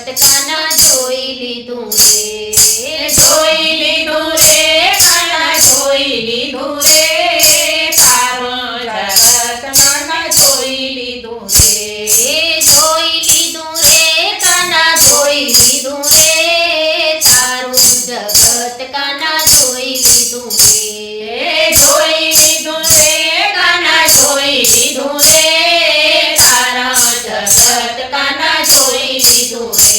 જગત કાના જોઈ લીધું રે, જોઈ લીધું રે કાના જોઈ લીધું રે, તારું જગત કાના જોઈ લીધું રે, જોઈ લીધું રે કાના જોઈ લીધું રે, તારું જગત કાના જોઈ લીધું રે, જોઈ લીધું રે કાના જોઈ લીધું રે, તારા જગત કાના જોઈ લીધું રે,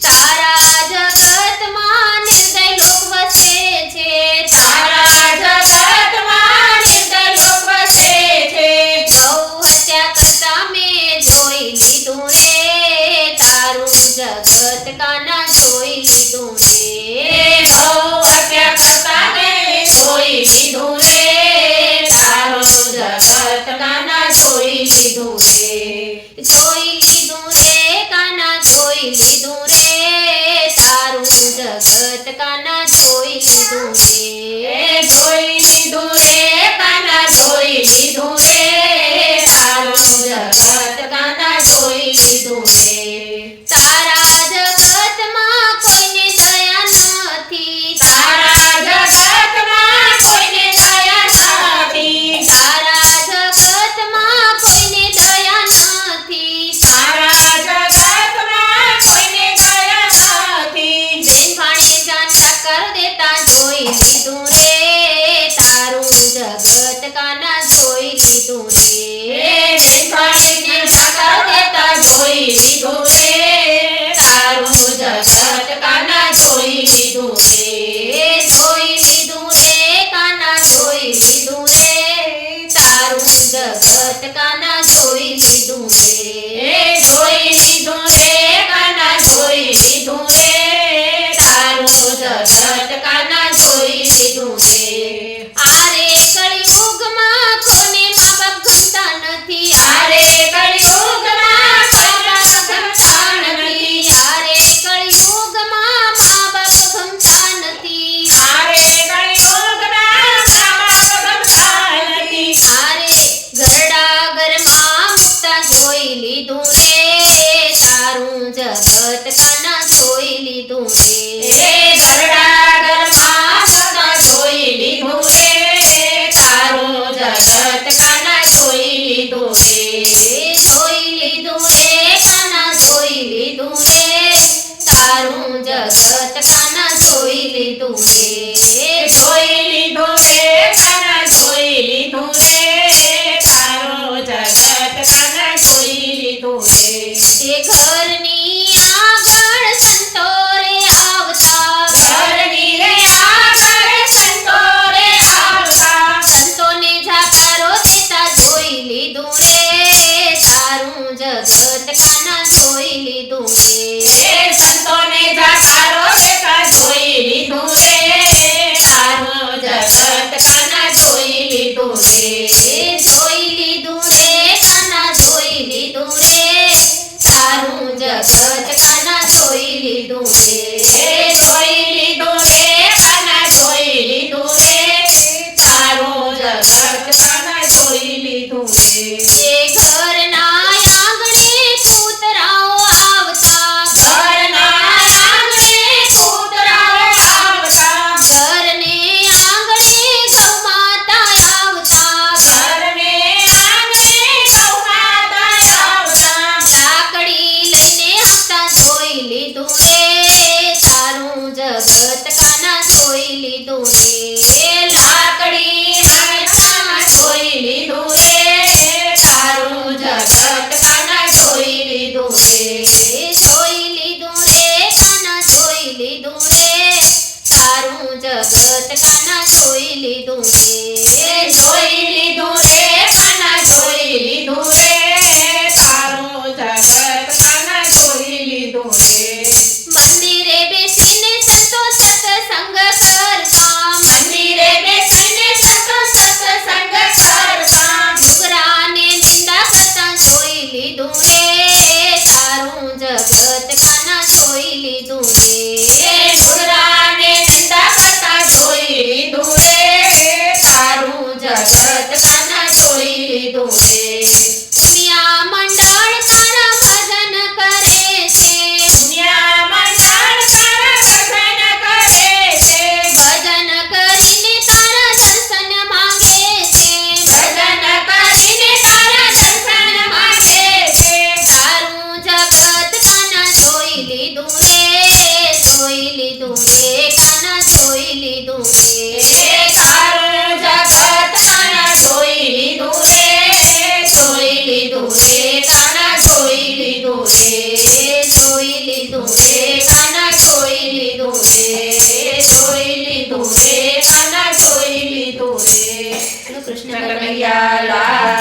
તારા જગતમાં નિર્દય લોક વસે છે, તારા જગતમાં નિર્દય લોક વસે છે, ગૌ હત્યા કરતા મેં જોઈ લીધું રે, તારું જગત કાના જોઈ લીધું રે, ગૌ હત્યા કરતા મેં જોઈ લીધું રે, તારું જગત કાના જોઈ લીધું રે, જોઈ લીધું રે કાના જોઈ લીધું રે, તારું જગત કાના જોઈ લીધું રે, જોઈ લીધું રે કાના જોઈ લીધું રે, તારું જગત કાના જોઈ લીધું રે, તારા જગતમાં કોઈને દયા નથી, તારા જગતમાં કોઈને દયા નથી, તારા જગતમાં કોઈને દયા નથી, તારા જગતમાં કોઈને દયા નથી, બેન ભાણે જાન ટક્કર દેતા જોઈ લીધું રે, તારું જગત કાના જોઈ લીધું રે, બેનપણીને સાકાર દેતા જોઈ લીધું રે, તારું જગત કાના જોઈ લીધું રે, જોઈ લીધું રે કાના જોઈ લીધું રે, તારું જગત કાના જોઈ લીધું રે, જોઈ લીધું રે કાના જોઈ લીધું રે, તારું જગત કાના જોઈ લીધું રે, આરે કળિયુગમાં કોને મા બાપ ગમતા નથી, આરે કળિયુગમાં કોઈના ગમતા નથી, આરે કળિયુગમાં મા બાપ ગમતા નથી, આરે કળિયુગમાં મા-બાપ ગમતા નથી, આરે ઘરડા ઘરમાં મુકતા જોઈ લીધું રે, તારું જગત કાના જોઈ લીધું રે, ઘરડા ઘરમાં સદા જોઈ લીધું રે, તારું જગત કાના જોઈ લીધું રે, જોઈ લીધું રે કાના જોઈ લીધું રે, તારું જગત કાના જોઈ લીધું રે, જોઈ લીધું રે કાના જોઈ લીધું રે, તારું જગત કાના જોઈ લીધું રે, એ ઘરની આગળ સંતો રે આવતા, ઘરની રે આગળ સંતો રે આવતા, સંતોને જાકારો દેતા જોઈ લીધું રે, તારું જગત કાના જોઈ લીધું રે, સંતોને જાકારો દેતા જોઈ લીધું રે, તારું જગત કાના જોઈ લીધું રે, જોઈ લીધું રે કાના જોઈ લીધું રે, તારું જગત કાના જોઈ લીધું રે, જોઈ લીધું રે કાના જોઈ લીધું રે, તારું જગત કાના જોઈ લીધું રે, એ ઘરના આંગણે કૂતરાઓ આવતા, કનૈયા લાલ